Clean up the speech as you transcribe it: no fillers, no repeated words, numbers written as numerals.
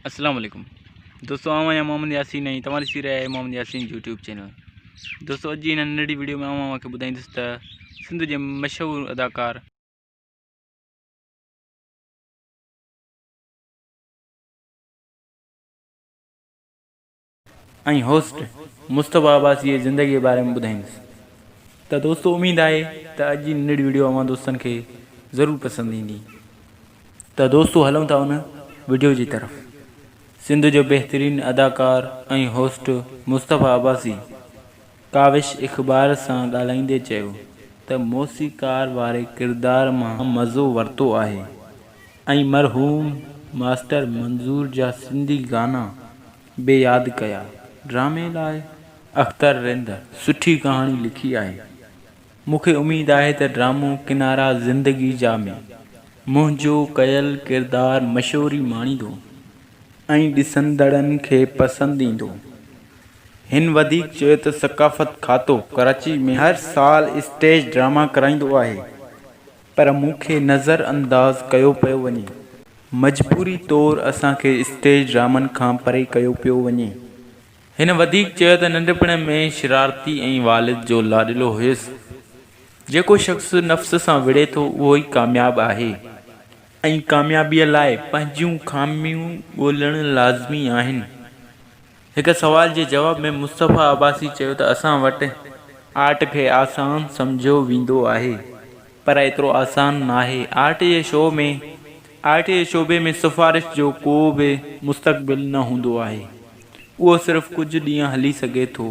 अस्सलाम वालेकुम दोस्तों, आवां मोहम्मद यासीन नहीं तमारी सी रहे मोहम्मद यासीन यूट्यूब चैनल। दोस्तों अज इन नंढी वीडियो में आवां के ॿुधाईंदुसि त सिंध के मशहूर अदाकार ऐं होस्ट मुस्तफ़ा अब्बासी जी ज़िंदगी के बारे में ॿुधाईंदुसि। त दोस्तों उम्मीद है त अॼु जी नंढी वीडियो अवां दोस्तन के ज़रूर पसंद ईंदी। त दोस्तों हलूं था उन वीडियो की तरफ। सिंध जो बेहतरीन अदाकार ऐं होस्ट मुस्तफ़ा अब्बासी काविश इख़बार सां ॻाल्हाईंदे चयो त मौसीक़ार वारे किरदार मां मज़ो वरितो आहे ऐं मरहूम मास्टर मंज़ूर जा सिंधी गाना बेयादि कया। ड्रामे लाइ अख़्तर रिंद सुठी कहानी लिखी आहे। मूंखे उम्मीद आहे त ड्रामो किनारा ज़िंदगी जा में मुंहिंजो कयल किरदार मशहूरी माणींदो ऐं ॾिसंदड़नि खे पसंदि ईंदो। हिन वधीक चयो त सक़ाफ़त खातो कराची में हर साल स्टेज ड्रामा कराईंदो आहे, पर मूंखे नज़र अंदाज़ कयो पियो वञे। मजबूरी तौरु असांखे स्टेज ड्रामनि खां परे कयो पियो वञे। हिन वधीक चयो त नंढपण में शरारती ऐं वालिद जो लाॾिलो हुयुसि। जेको शख़्स नफ़्स सां विड़े थो उहो ई कामयाबु आहे ऐं कामयाबीअ लाइ पंहिंजूं खामियूं ॻोल्हणु लाज़मी आहिनि। हिक सवाल जे जवाब में मुस्तफ़ा अब्बासी चयो त असां वटि आर्ट खे आसान सम्झो वेंदो आहे, पर एतिरो आसान नाहे। आर्ट जे शोबे में सिफ़ारिश जो को बि मुस्तक़बिल न हूंदो आहे। उहो सिर्फ़ु कुझु ॾींहं हली सघे थो